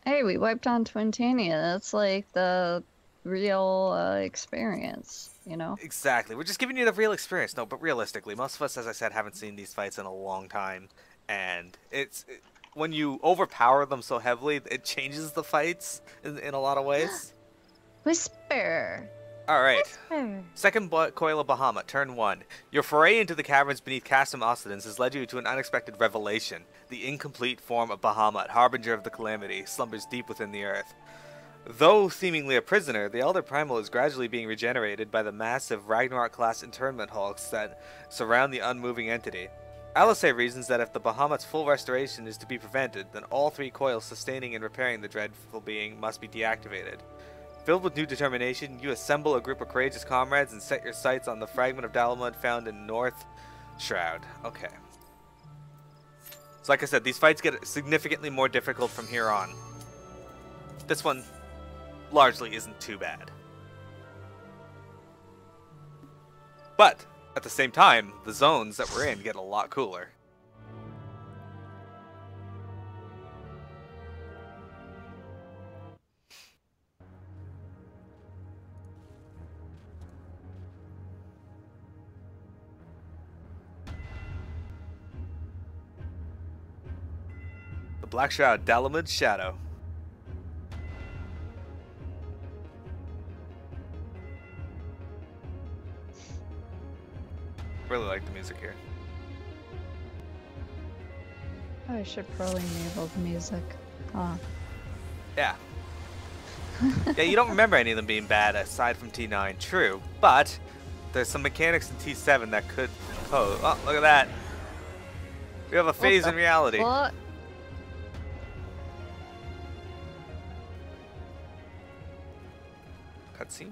Hey, we wiped on Twintania. That's like the real experience, you know? Exactly. We're just giving you the real experience. No, but realistically, most of us, as I said, haven't seen these fights in a long time, and when you overpower them so heavily, it changes the fights in a lot of ways. Whisper! All right. Whisper! Second Coil of Bahamut, turn 1. Your foray into the caverns beneath Castum Occidens has led you to an unexpected revelation. The incomplete form of Bahamut, harbinger of the calamity, slumbers deep within the earth. Though seemingly a prisoner, the Elder Primal is gradually being regenerated by the massive Ragnarok-class internment hulks that surround the unmoving entity. Alisei reasons that if the Bahamut's full restoration is to be prevented, then all 3 coils sustaining and repairing the dreadful being must be deactivated. Filled with new determination, you assemble a group of courageous comrades and set your sights on the fragment of Dalamud found in North Shroud. Okay. So like I said, these fights get significantly more difficult from here on. This one largely isn't too bad. But, at the same time, the zones that we're in get a lot cooler. The Black Shroud, Dalamud's Shadow. Really like the music here. Oh, I should probably enable the music. Huh. Yeah. Yeah, you don't remember any of them being bad aside from T9, true, but there's some mechanics in T7 that could pose. Oh, look at that. We have a phase in reality. What? Cutscene.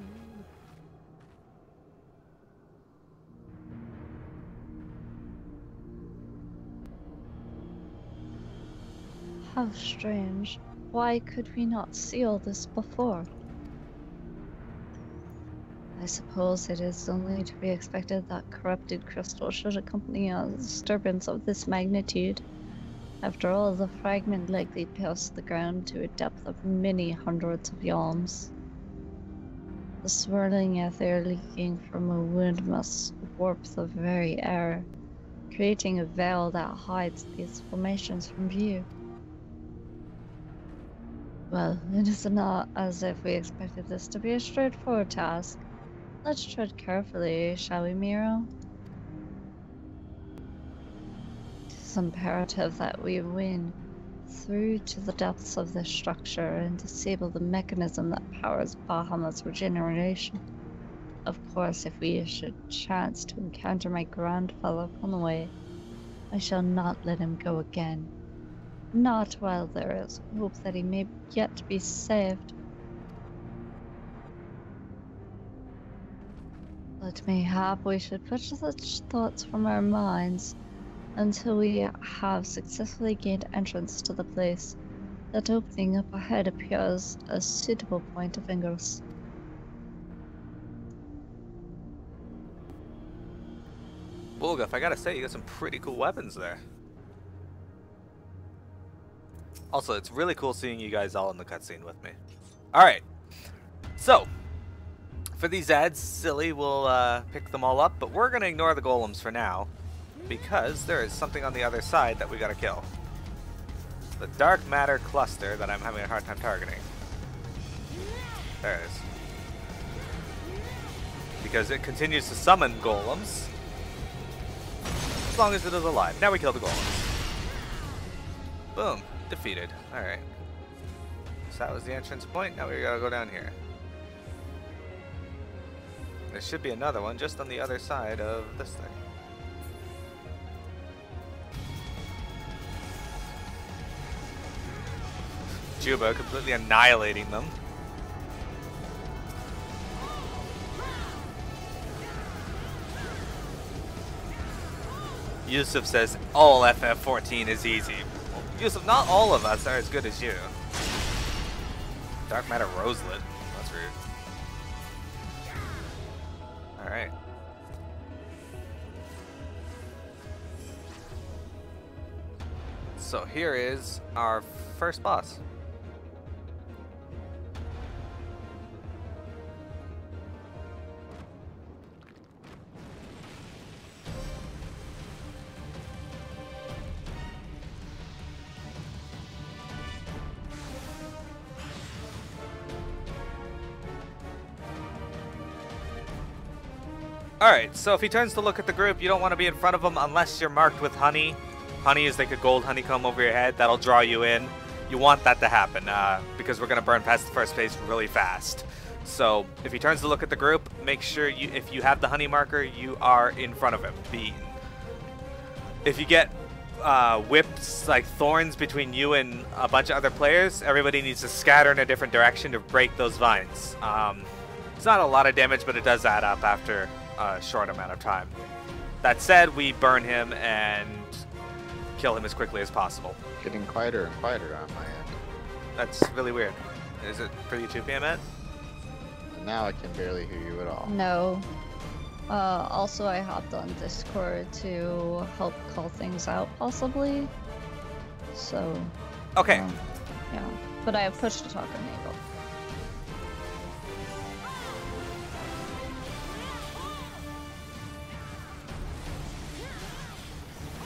How strange. Why could we not see all this before? I suppose it is only to be expected that corrupted crystal should accompany a disturbance of this magnitude. After all, the fragment likely pierced the ground to a depth of many hundreds of yalms. The swirling ether leaking from a wound must warp the very air, creating a veil that hides these formations from view. Well, it is not as if we expected this to be a straightforward task. Let's tread carefully, shall we, Miro? It is imperative that we win through to the depths of this structure and disable the mechanism that powers Bahamut's regeneration. Of course, if we should chance to encounter my grandfather on the way, I shall not let him go again. Not while there is hope that he may yet be saved. But mayhap we should put such thoughts from our minds until we have successfully gained entrance to the place. That opening up ahead appears a suitable point of ingress. Bulgaf, I gotta say, you got some pretty cool weapons there. Also, it's really cool seeing you guys all in the cutscene with me. Alright, so, for these ads, Silly will pick them all up, but we're going to ignore the golems for now, because there is something on the other side that we got to kill. The dark matter cluster that I'm having a hard time targeting. There it is. Because it continues to summon golems, as long as it is alive. Now we kill the golems. Boom. Defeated. Alright. So that was the entrance point. Now we gotta go down here. There should be another one just on the other side of this thing. Juba completely annihilating them. Yusuf says all FF14 is easy. Yusuf, not all of us are as good as you. Dark matter roselet. That's rude. Alright. So here is our first boss. Alright, so if he turns to look at the group, you don't want to be in front of him unless you're marked with honey. Honey is like a gold honeycomb over your head. That'll draw you in. You want that to happen because we're going to burn past the first phase really fast. So if he turns to look at the group, make sure if you have the honey marker, you are in front of him. If you get whips like thorns between you and a bunch of other players, everybody needs to scatter in a different direction to break those vines. It's not a lot of damage, but it does add up after a short amount of time. That said, we burn him and kill him as quickly as possible. Getting quieter and quieter on my end. That's really weird. Is it for you too, Piamette? Now I can barely hear you at all. No. Also, I hopped on Discord to help call things out, possibly. So. Okay. Yeah. But I have push to talk enabled.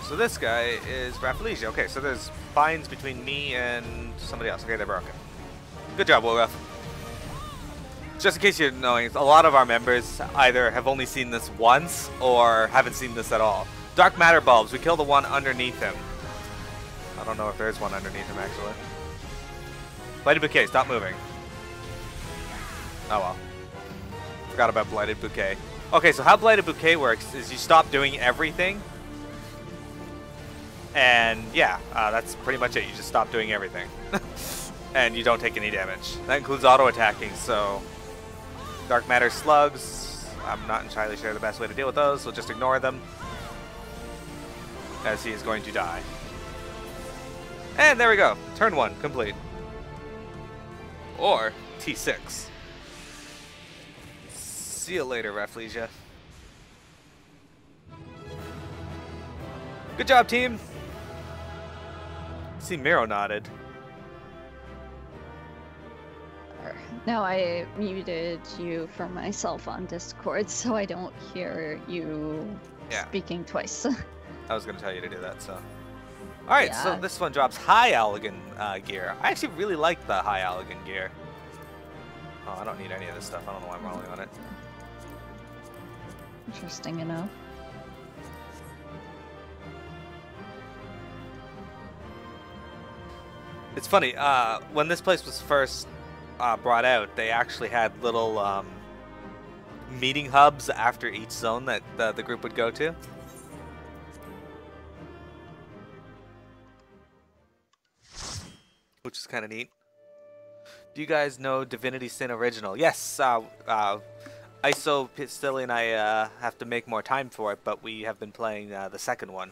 So this guy is Rafflesia. Okay, so there's binds between me and somebody else. Okay, they're broken. Good job, Wolruff. Just in case you're knowing, a lot of our members either have only seen this once or haven't seen this at all. Dark matter bulbs. We kill the one underneath him. I don't know if there's one underneath him, actually. Blighted Bouquet, stop moving. Oh well. Forgot about Blighted Bouquet. Okay, so how Blighted Bouquet works is you stop doing everything. And yeah, that's pretty much it. You just stop doing everything. And you don't take any damage. That includes auto-attacking, so... Dark matter slugs. I'm not entirely sure the best way to deal with those, so just ignore them. As he is going to die. And there we go. Turn 1, complete. Or T6. See you later, Rafflesia. Good job, team! See, Miro nodded. No, I muted you for myself on Discord, so I don't hear you speaking twice. I was going to tell you to do that, so. Alright, so this one drops high Allagan gear. I actually really like the high Allagan gear. Oh, I don't need any of this stuff. I don't know why I'm rolling on it. Interesting enough. It's funny, when this place was first brought out, they actually had little meeting hubs after each zone that the group would go to. Which is kind of neat. Do you guys know Divinity Sin Original? Yes, ISO, Pistilli, and I have to make more time for it, but we have been playing the second one.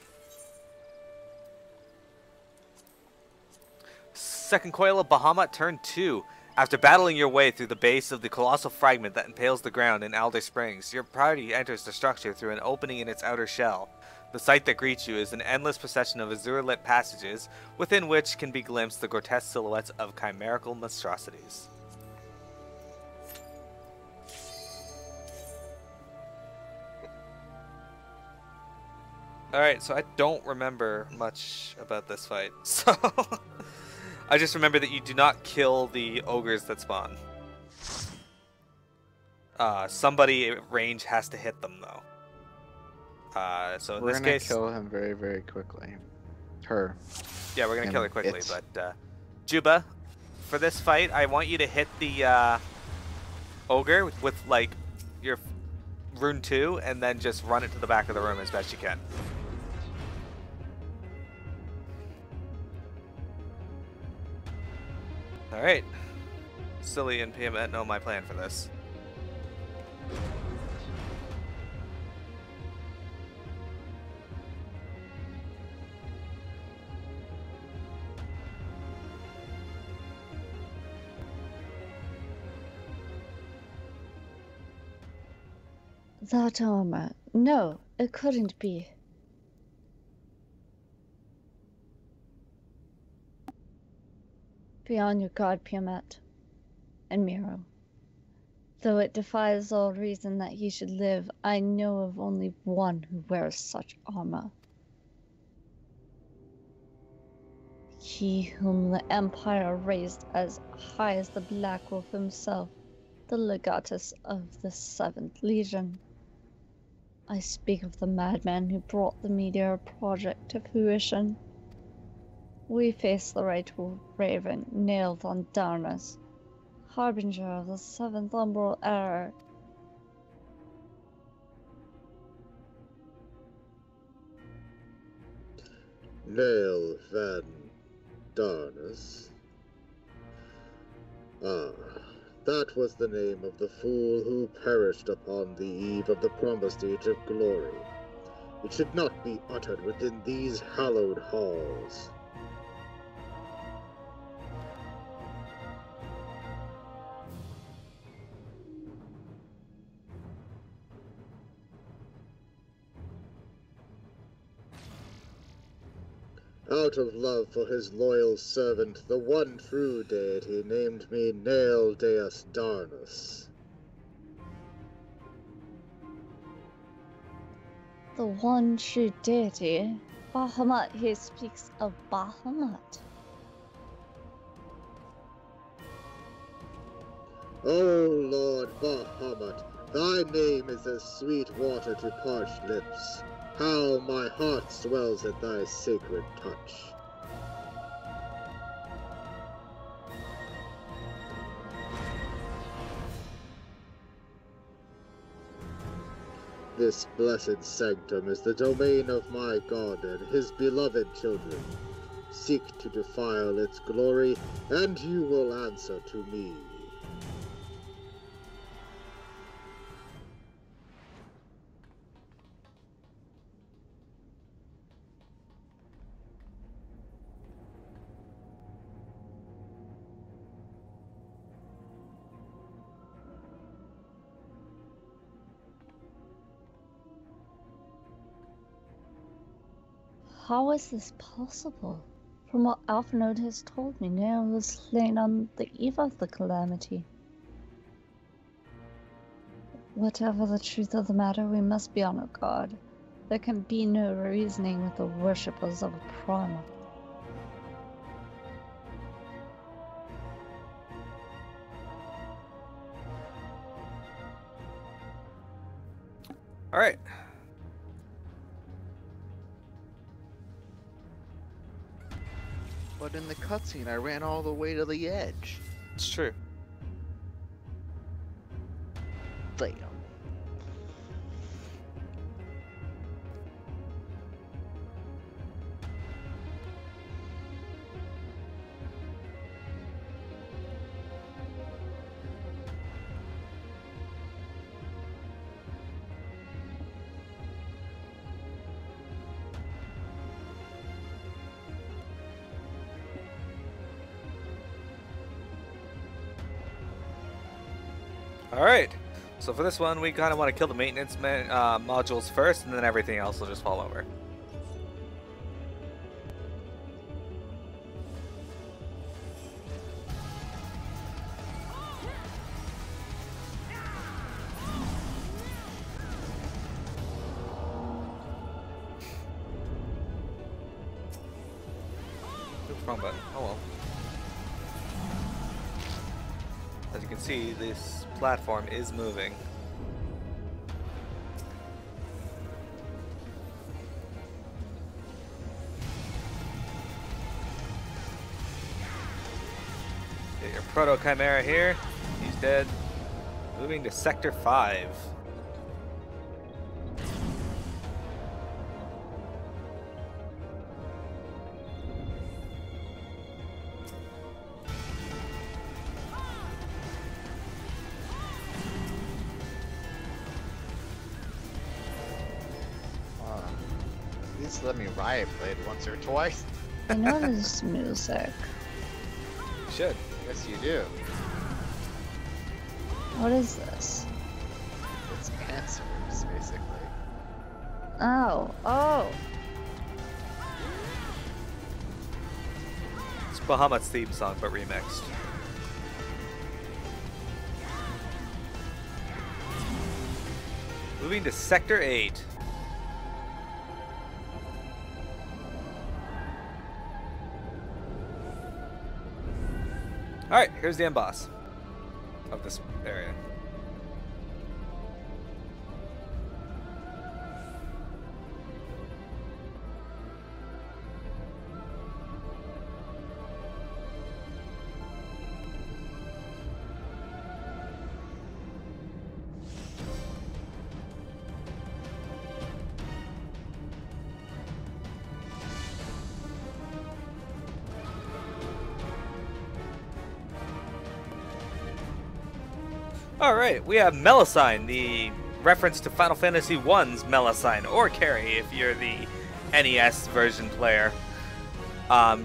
Second Coil of Bahamut, turn 2. After battling your way through the base of the colossal fragment that impales the ground in Alder Springs, your party enters the structure through an opening in its outer shell. The sight that greets you is an endless procession of azure-lit passages, within which can be glimpsed the grotesque silhouettes of chimerical monstrosities. Alright, so I don't remember much about this fight, so... I just remember that you do not kill the ogres that spawn. Somebody at range has to hit them, though. So in this case... We're gonna kill him very, very quickly. Her. Yeah, we're gonna kill her quickly, but... Juba, for this fight, I want you to hit the ogre with, like, your rune 2, and then just run it to the back of the room as best you can. Alright. Silly and Piamette know my plan for this. That armor. No, it couldn't be. Be on your guard, Piamette. And Miro. Though it defies all reason that he should live, I know of only one who wears such armor. He whom the Empire raised as high as the Black Wolf himself, the legatus of the 7th Legion. I speak of the madman who brought the Meteor project to fruition. We face the right raven nailed on Darnus, harbinger of the seventh umbral error. Nail Van Darnus. Ah, that was the name of the fool who perished upon the eve of the promised Age of Glory. It should not be uttered within these hallowed halls. Out of love for his loyal servant, the one true deity named me Nail Deus Darnus. The one true deity? Bahamut, he speaks of Bahamut. O Lord Bahamut, thy name is as sweet water to parched lips. How my heart swells at thy sacred touch. This blessed sanctum is the domain of my God and his beloved children. Seek to defile its glory, and you will answer to me. How is this possible? From what Alphanode has told me, Nail was slain on the eve of the calamity. Whatever the truth of the matter, we must be on our guard. There can be no reasoning with the worshippers of a primal. Alright. But in the cutscene, I ran all the way to the edge. It's true. Damn. Alright, so for this one, we kind of want to kill the maintenance modules first, and then everything else will just fall over. Oops, wrong button. Oh well. As you can see, this platform is moving. Get your Proto Chimera here. He's dead. Moving to Sector 5. At least let me riot play it once or twice. I know this music. You should. Yes, you do. What is this? It's answers, basically. Oh, oh! It's Bahamut's theme song, but remixed. Moving to Sector 8. Alright, here's the end boss of this area. Alright, we have Melusine, the reference to Final Fantasy I's Melusine, or Carrie if you're the NES version player.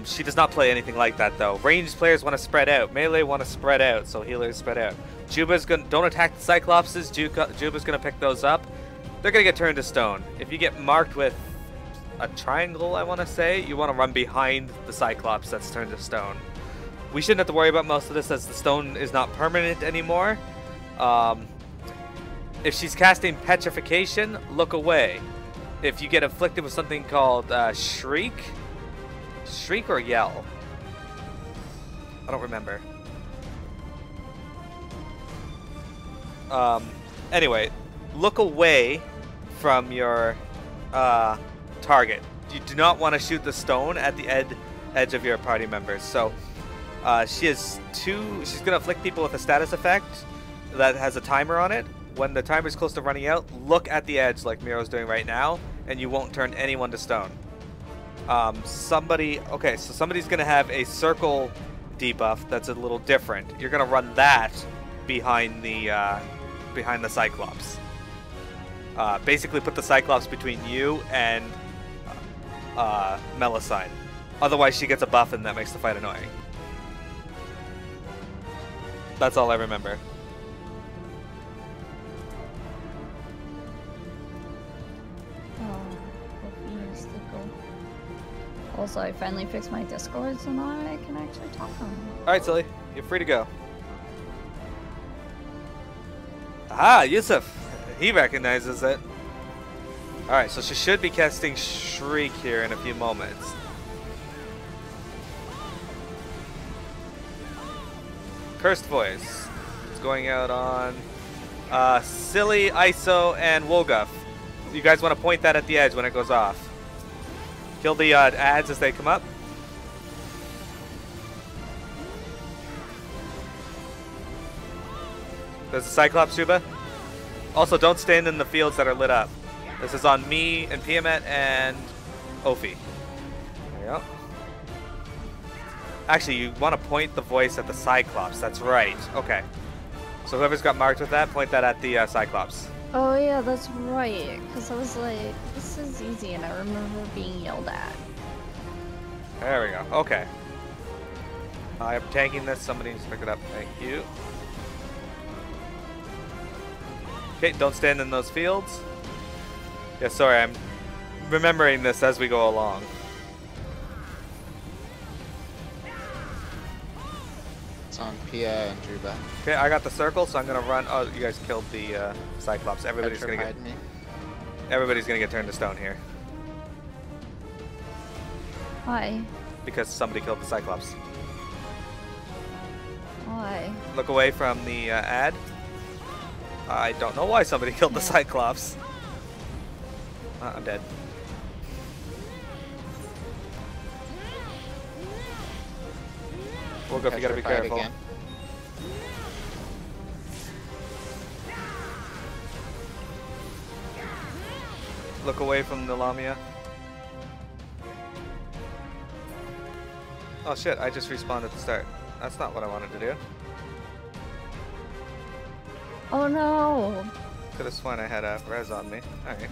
She does not play anything like that though. Ranged players want to spread out, melee want to spread out, so healers spread out. Juba's gonna don't attack the Cyclopses. Juba's gonna pick those up. They're gonna get turned to stone. If you get marked with a triangle, I want to say, you want to run behind the Cyclops that's turned to stone. We shouldn't have to worry about most of this as the stone is not permanent anymore. If she's casting Petrification, look away. If you get afflicted with something called Shriek or Yell? I don't remember. Anyway, look away from your target. You do not want to shoot the stone at the edge of your party members. So she's going to afflict people with a status effect that has a timer on it. When the timer's close to running out, look at the edge like Mearo's doing right now, and you won't turn anyone to stone. Somebody's going to have a circle debuff that's a little different. You're going to run that behind the Cyclops. Basically put the Cyclops between you and Melusine. Otherwise she gets a buff and that makes the fight annoying. That's all I remember. Also, I finally fixed my Discord, so now I can actually talk on it. Alright, Silly. You're free to go. Aha, Yusuf! He recognizes it. Alright, so she should be casting Shriek here in a few moments. Cursed Voice. It's going out on Silly, Iso, and Wolguff. You guys want to point that at the edge when it goes off. Kill the ads as they come up. There's a Cyclops, Juba. Also, don't stand in the fields that are lit up. This is on me and Piamette and Ophi. There you go. Actually, you want to point the voice at the Cyclops. That's right. Okay. So whoever's got marked with that, point that at the Cyclops. Oh yeah, that's right. Because I was like, this is easy, and I remember being yelled at. There we go. Okay. I'm tanking this. Somebody needs to pick it up. Thank you. Okay, don't stand in those fields. Yeah, sorry, I'm remembering this as we go along. It's on Pia and Druba. Okay, I got the circle, so I'm gonna run. Oh, you guys killed the Cyclops. Everybody's gonna get turned to stone here. Why? Because somebody killed the Cyclops. Why? Look away from the ad. I don't know why somebody killed the Cyclops. I'm dead. We'll go. You gotta be careful. Again. Look away from the Lamia. Oh shit, I just respawned at the start. That's not what I wanted to do. Oh no! Could have sworn I had a res on me. Alright.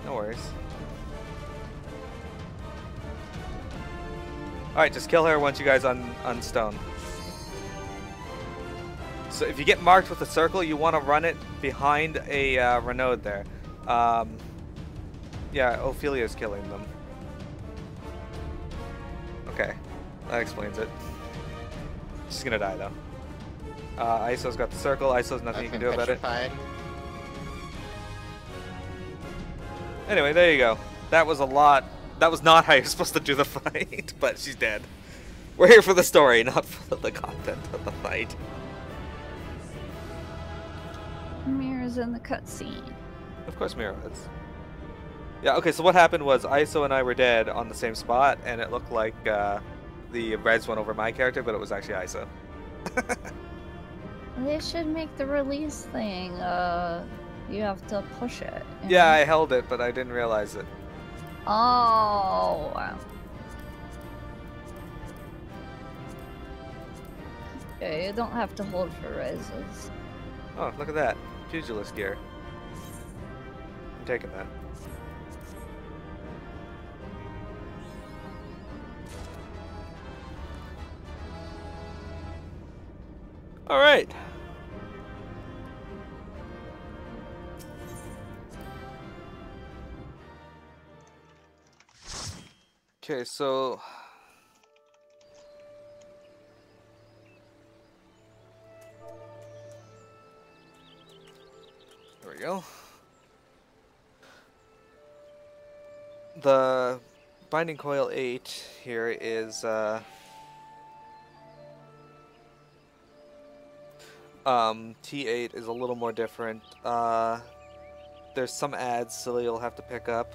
No worries. Alright, just kill her once you guys unstone. So if you get marked with a circle, you want to run it behind a Renault there. Yeah, Ophelia's killing them. Okay, that explains it. She's gonna die though. Iso's got the circle. Iso's nothing you can do about it. Anyway, there you go. That was a lot. That was not how you're supposed to do the fight, but she's dead. We're here for the story, not for the content of the fight. Mira's in the cutscene. Of course Mira is. Yeah, okay, so what happened was Iso and I were dead on the same spot, and it looked like the reds went over my character, but it was actually Iso. They should make the release thing, you have to push it. Yeah, I held it, but I didn't realize it. Oh, wow. Yeah, you don't have to hold for raises. Oh, look at that. Pugilist gear. I'm taking that. Alright. Okay, so there we go. The binding coil 8 here is T8 is a little more different. There's some ads Silly will have to pick up.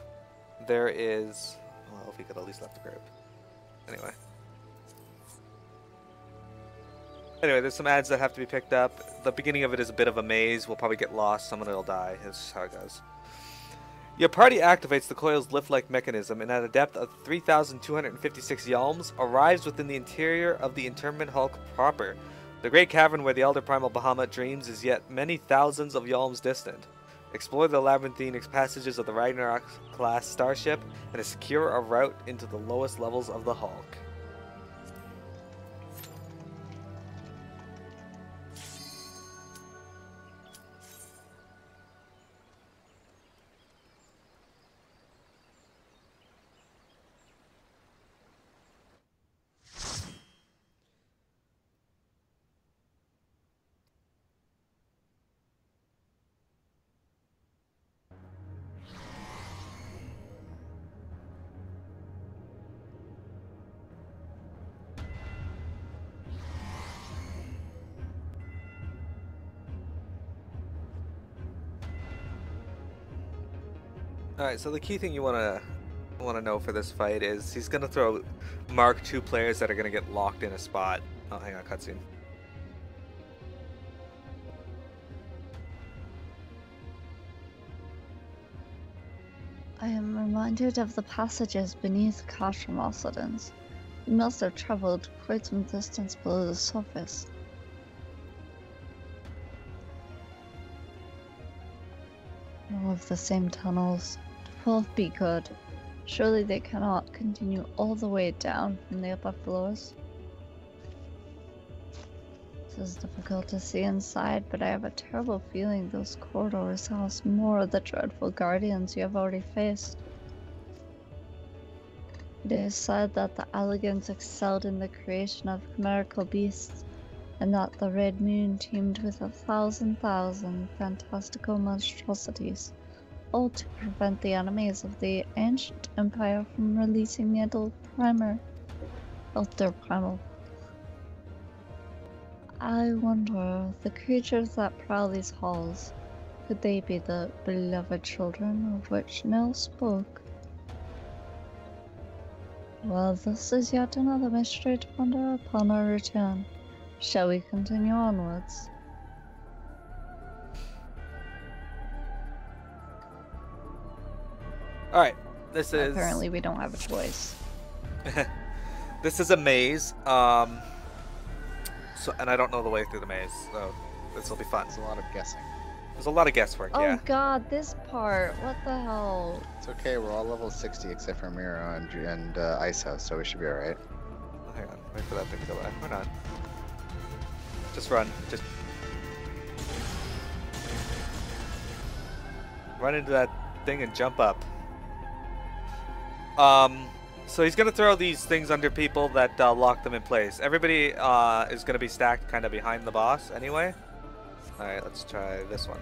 There is, well, if we could at least left the group. Anyway, there's some ads that have to be picked up. The beginning of it is a bit of a maze. We'll probably get lost. Someone will die. That's just how it goes. Your party activates the coil's lift-like mechanism, and at a depth of 3,256 yalms, arrives within the interior of the interment hulk proper. The great cavern where the elder primal Bahamut dreams is yet many thousands of yalms distant. Explore the labyrinthine passages of the Ragnarok-class starship and secure a route into the lowest levels of the hulk. Alright, so the key thing you want to know for this fight is he's going to throw Mark II players that are going to get locked in a spot. Oh, hang on, cutscene. I am reminded of the passages beneath Castramosodens. You must have traveled quite some distance below the surface. All of the same tunnels. To both be good. Surely they cannot continue all the way down from the upper floors. It is difficult to see inside, but I have a terrible feeling those corridors house more of the dreadful guardians you have already faced. It is said that the Allagans excelled in the creation of chimerical beasts, and that the Red Moon teemed with 1,000 fantastical monstrosities, all to prevent the enemies of the ancient empire from releasing the adult primal. I wonder, the creatures that prowl these halls, could they be the beloved children of which Nell spoke? Well, this is yet another mystery to ponder upon our return. Shall we continue onwards? Alright, this is... Apparently we don't have a choice. This is a maze, and I don't know the way through the maze, so this will be fun. There's a lot of guessing. There's a lot of guesswork, yeah. Oh god, this part, what the hell? It's okay, we're all level 60 except for Miro and Isa, so we should be alright. Oh, hang on, wait for that thing to go by. We're not. Just run. Just run into that thing and jump up. So he's gonna throw these things under people that lock them in place. Everybody is gonna be stacked kind of behind the boss anyway. All right, let's try this one.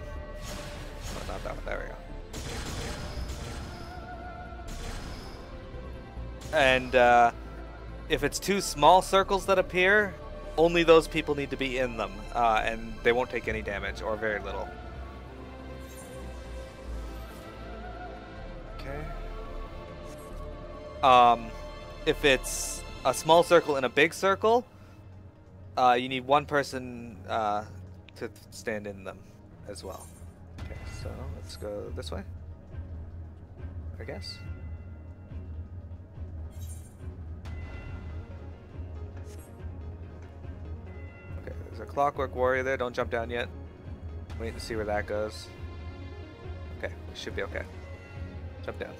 Oh, not that one. There we go. And if it's two small circles that appear, only those people need to be in them, and they won't take any damage or very little. Okay. If it's a small circle and a big circle, you need one person to stand in them as well. Okay, so let's go this way, I guess. Okay, a clockwork warrior there. Don't jump down yet. Wait to see where that goes. Okay, we should be okay. Jump down.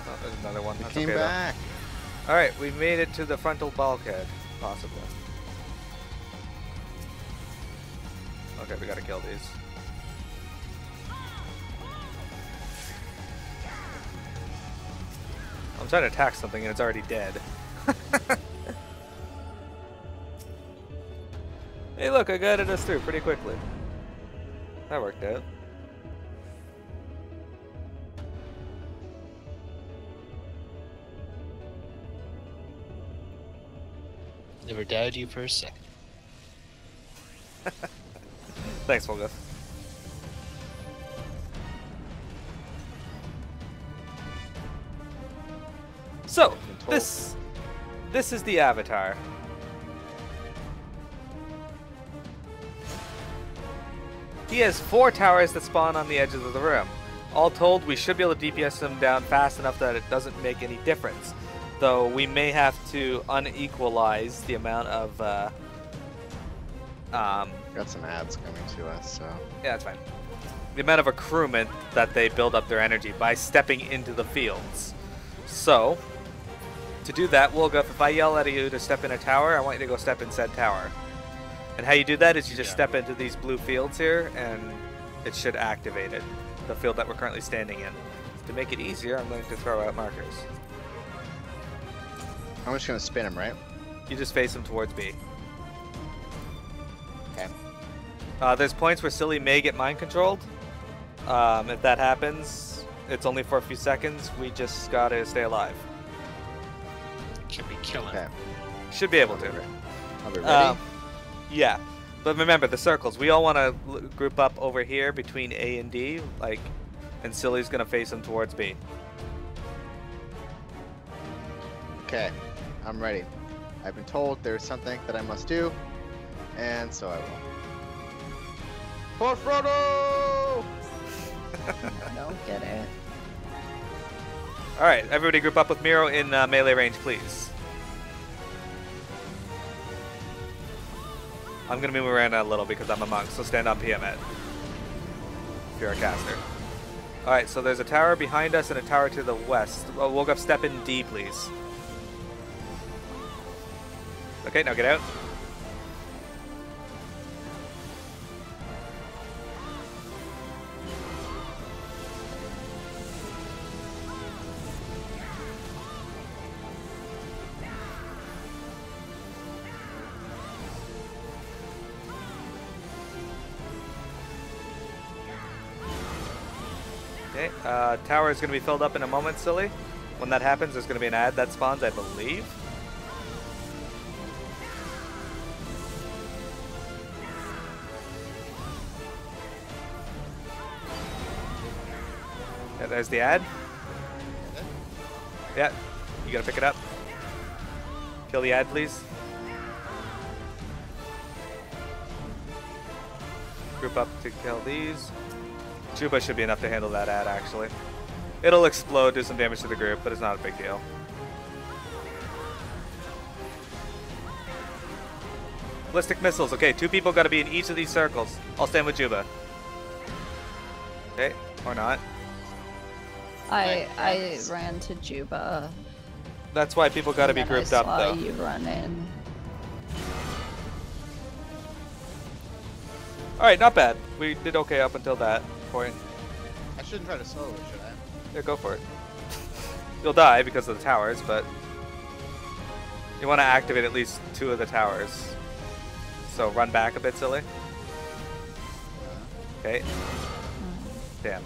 Oh, there's another one. That's Came okay, back. Alright, we made it to the frontal bulkhead, possibly. Okay, we gotta kill these. I'm trying to attack something and it's already dead. Hey look, I guided us through pretty quickly. That worked out. Never doubted you for a second. Thanks, Volga. So, this is the Avatar. He has 4 towers that spawn on the edges of the room. All told, we should be able to DPS him down fast enough that it doesn't make any difference. Though we may have to unequalize the amount of Got some ads coming to us, so yeah, that's fine. The amount of accruement that they build up their energy by stepping into the fields. So, to do that, Wolga, if I yell at you to step in a tower, I want you to go step in said tower. And how you do that is you just step into these blue fields here, and it should activate it. The field that we're currently standing in. To make it easier, I'm going to throw out markers. I'm just gonna spin him, right? You just face them towards B. Okay. There's points where Silly may get mind controlled. If that happens, it's only for a few seconds. We just gotta stay alive. Should be killing. Okay. Should be able to. I'll be ready. Yeah, but remember the circles. We all want to group up over here between A and D, like, and Silly's gonna face them towards B. Okay, I'm ready. I've been told there's something that I must do, and so I will. For Frodo! Don't get it. All right, everybody, group up with Miro in melee range, please. I'm gonna move around a little because I'm a monk, so stand on Piamette. If you're a caster. All right, so there's a tower behind us and a tower to the west. Well, we'll go step in D, please. Okay, now get out. Okay, tower is going to be filled up in a moment, Silly. When that happens, there's going to be an ad that spawns, I believe. Yeah, there's the ad. Yeah, you gotta pick it up. Kill the ad, please. Group up to kill these. Juba should be enough to handle that ad, actually. It'll explode, do some damage to the group, but it's not a big deal. Ballistic missiles. Okay, 2 people gotta be in each of these circles. I'll stand with Juba. Okay, or not. I ran to Juba. That's why people gotta be grouped up, though. You run in. Alright, not bad. We did okay up until that point. I shouldn't try to solo it, should I? Yeah, go for it. You'll die because of the towers, but you want to activate at least 2 of the towers. So run back a bit, Silly. Okay. Damn.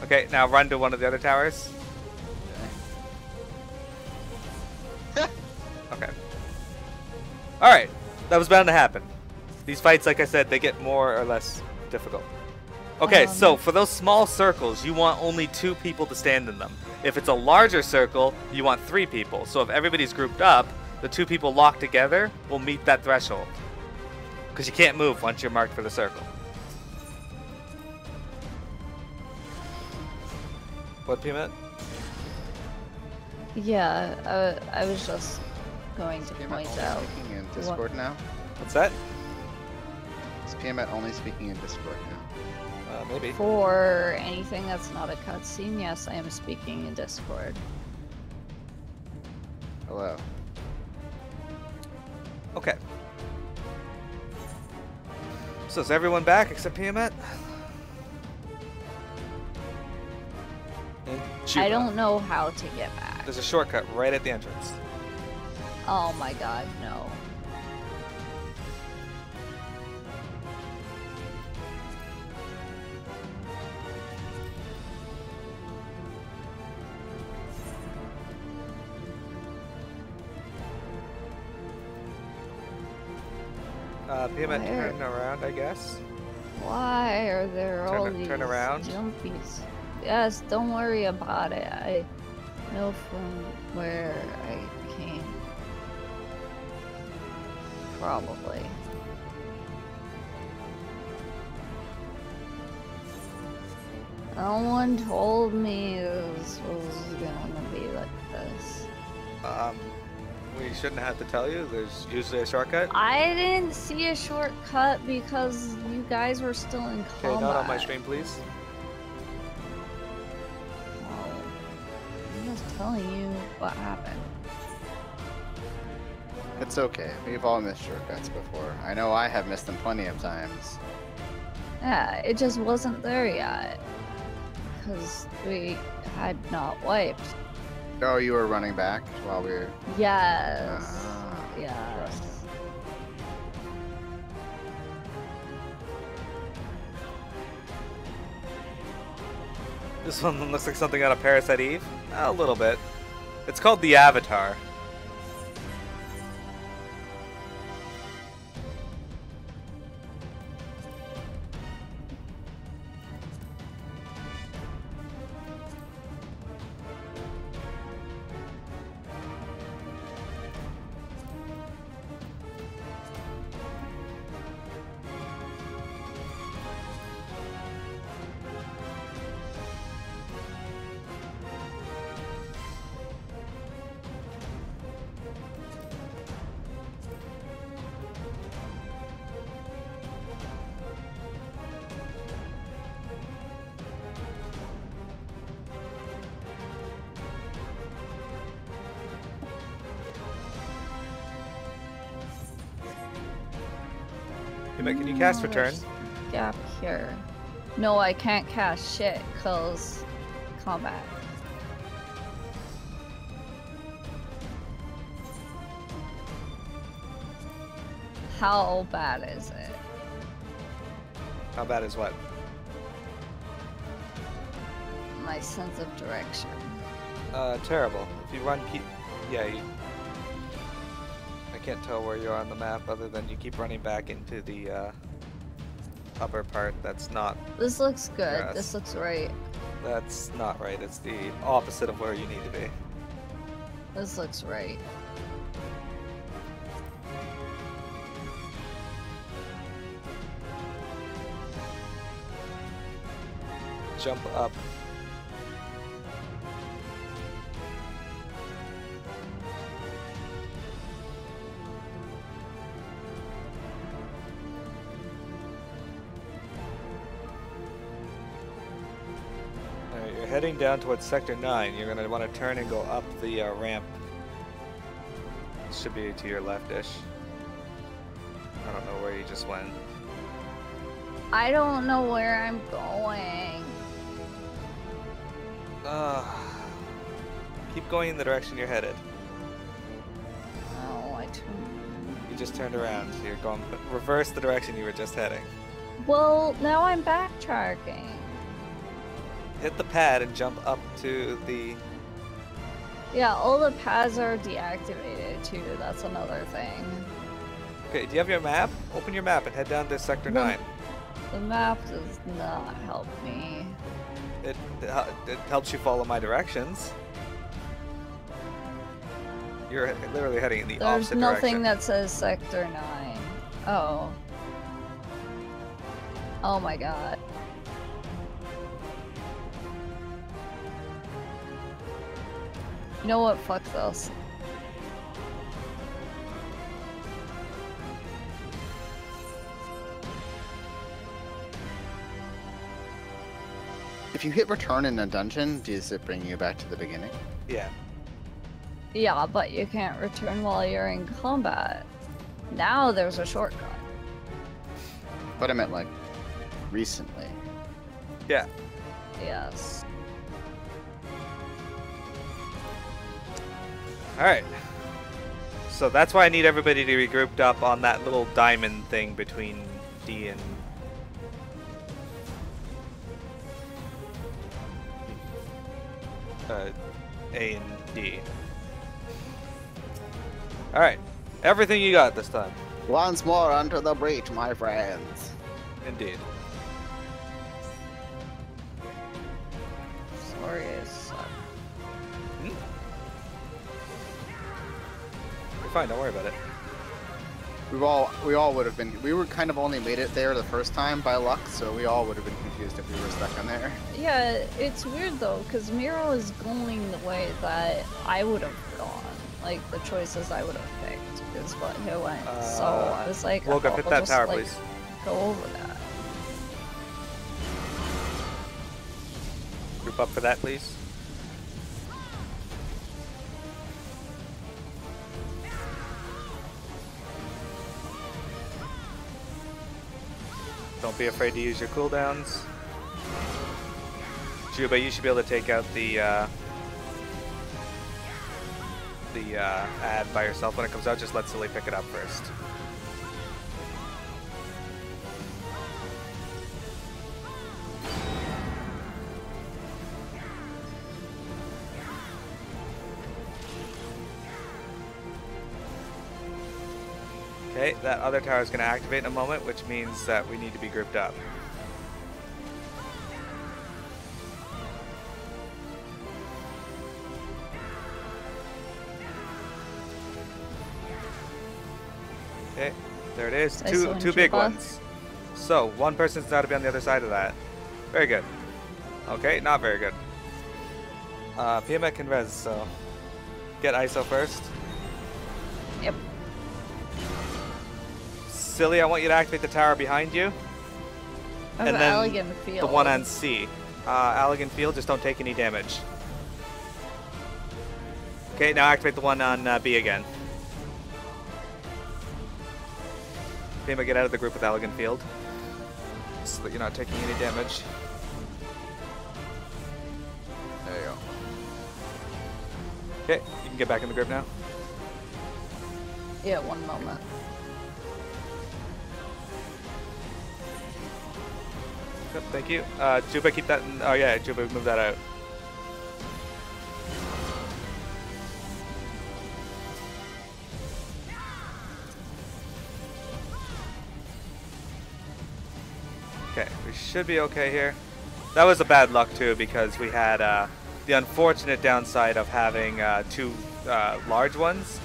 Okay, now run to one of the other towers. Okay. Alright, that was bound to happen. These fights, like I said, they get more or less difficult. Okay, so for those small circles, you want only 2 people to stand in them. If it's a larger circle, you want 3 people. So if everybody's grouped up, the 2 people locked together will meet that threshold. Because you can't move once you're marked for the circle. What, Piamette? Yeah, I was just going to Piamette point only out. speaking in Discord now? What's that? Is Piamette only speaking in Discord now? Maybe. For anything that's not a cutscene, yes, I am speaking in Discord. Hello. Okay. So is everyone back except Piamette? And I Juba. don't know how to get back. There's a shortcut right at the entrance. Oh my god, no. Piamette, Where? turn around, I guess. Why are there all these Turn around. jumpies? Yes, don't worry about it. I know from where I came. Probably. No one told me this was gonna be like this. We shouldn't have to tell you. There's usually a shortcut. I didn't see a shortcut because you guys were still in combat. Okay, not on my stream, please. Well, I'm just telling you what happened. It's okay. We've all missed shortcuts before. I know I have missed them plenty of times. Yeah, it just wasn't there yet. Because we had not wiped. Oh, you were running back while we were... Yes. Ah, Yes. This one looks like something out of Parasite Eve. A little bit. It's called the Avatar. Can you cast return? There's a gap here. No, I can't cast shit because combat. How bad is it? How bad is what? My sense of direction. Terrible. If you run, yeah, I can't tell where you are on the map other than you keep running back into the upper part. That's not. This looks good. Grass. This looks right. That's not right. It's the opposite of where you need to be. This looks right. Jump up. Alright, you're heading down towards Sector 9. You're going to want to turn and go up the ramp. Should be to your left-ish. I don't know where you just went. I don't know where I'm going. Keep going in the direction you're headed. Oh, I turned. You just turned around, so you're going reverse the direction you were just heading. Well, now I'm backtracking. Hit the pad and jump up to the... Yeah, all the pads are deactivated too. That's another thing. Okay, do you have your map? Open your map and head down to Sector 9. The map does not help me. It helps you follow my directions. You're literally heading in the There's opposite nothing direction. that says Sector 9. Oh. Oh my god. You know what? Fuck this. If you hit return in a dungeon, does it bring you back to the beginning? Yeah. Yeah, but you can't return while you're in combat. Now there's a shortcut. But I meant like recently. Yeah. Yes. Alright. So that's why I need everybody to be grouped up on that little diamond thing between D and... A and D. Alright. Everything you got this time. Once more onto the breach, my friends. Indeed. Sorry, I suck. You're fine, don't worry about it. We all would have been. We were kind of only made it there the first time by luck, so we all would have been confused if we were stuck in there. Yeah, it's weird though, because Miro is going the way that I would have gone. Like, the choices I would have picked is what he went. So I was like, We'll go hit that just, tower, like, please. go over that. Group up for that, please. Don't be afraid to use your cooldowns. Juba, you should be able to take out the ad by yourself when it comes out. Just let Silly pick it up first. Okay, that other tower is going to activate in a moment, which means that we need to be grouped up. Okay, there it is. Two big ones. So, one person's now to be on the other side of that. Very good. Okay, not very good. Piamette can res, so get ISO first. Yep. Silly, I want you to activate the tower behind you. And then Allagan Field. the one on C. Allagan Field, just don't take any damage. Okay, now activate the one on B again. Pima, get out of the group with Allagan Field, so that you're not taking any damage. There you go. Okay, you can get back in the group now. Yeah, one moment. Yep, thank you. Juba, keep that in, oh yeah, Juba, move that out. Okay, we should be okay here. That was a bad luck too, because we had the unfortunate downside of having two large ones.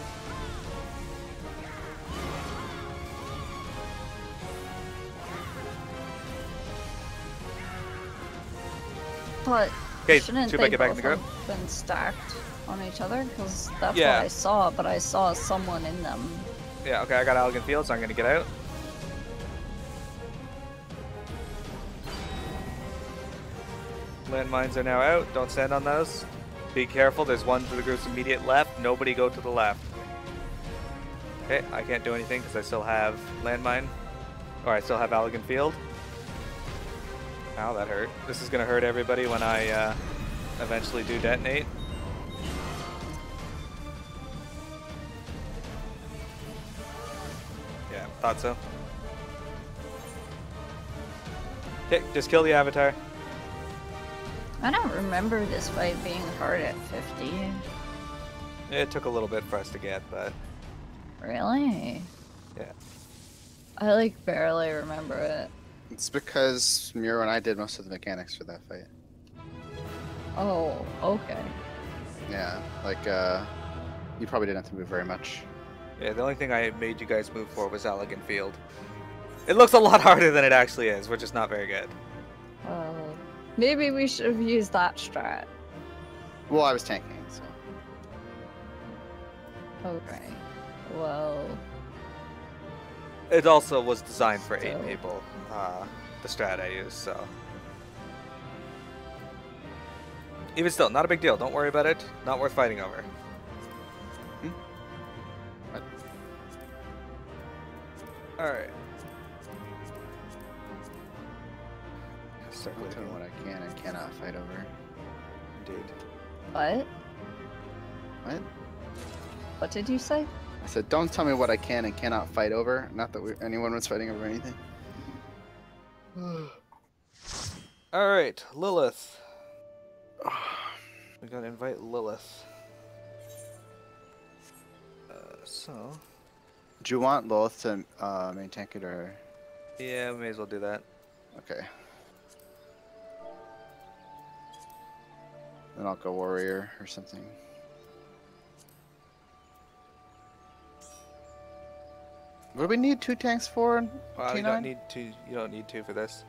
But Okay, shouldn't Juba, they get back in both the group. have been stacked on each other? Because that's Yeah. what I saw, but I saw someone in them. Yeah, okay, I got Allagan Field, so I'm gonna get out. Landmines are now out. Don't stand on those. Be careful, there's one to the group's immediate left. Nobody go to the left. Okay, I can't do anything because I still have landmine. Or I still have Allagan Field. Ow, that hurt. This is gonna hurt everybody when I eventually do detonate. Yeah, thought so. Okay, just kill the avatar. I don't remember this fight being hard at 50. It took a little bit for us to get, but Really? yeah. I like barely remember it. It's because Miro and I did most of the mechanics for that fight. Oh, okay. Yeah, like you probably didn't have to move very much. Yeah, the only thing I made you guys move for was Allagan Field. It looks a lot harder than it actually is. We're just not very good. Maybe we should have used that strat. Well, I was tanking, so. Okay. Well, It also was designed for 8 So- people, the strat I use, so. Even still, not a big deal. Don't worry about it. Not worth fighting over. What? Alright. Start Don't tell me looking. what I can and cannot fight over. Indeed. what? What? What did you say? I said, don't tell me what I can and cannot fight over. Not that anyone was fighting over anything. Alright, Lilith. We gotta invite Lilith. So. Do you want Lilith to main tank it or? Yeah, we may as well do that. Okay. Then I'll go warrior or something. What do we need 2 tanks for? Well, you T9? don't need to. You don't need to for this.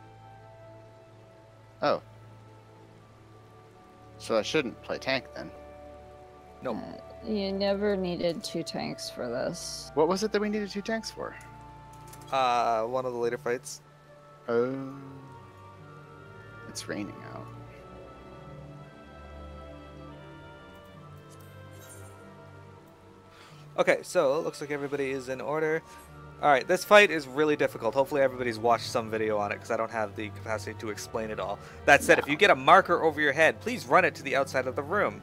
Oh. So I shouldn't play tank then. Nope. You never needed 2 tanks for this. What was it that we needed 2 tanks for? One of the later fights. Oh. It's raining out. Okay, so it looks like everybody is in order. Alright, this fight is really difficult. Hopefully everybody's watched some video on it, because I don't have the capacity to explain it all. That said, if you get a marker over your head, please run it to the outside of the room.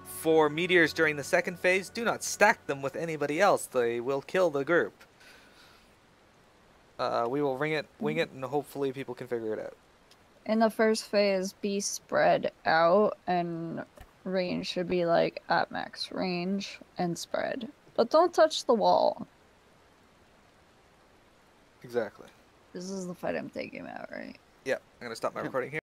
For meteors during the second phase, do not stack them with anybody else. They will kill the group. We will wing it, and hopefully people can figure it out. In the first phase, be spread out, and range should be like at max range and spread. But don't touch the wall. Exactly. This is the fight I'm taking out, right? Yep, I'm going to stop my recording here.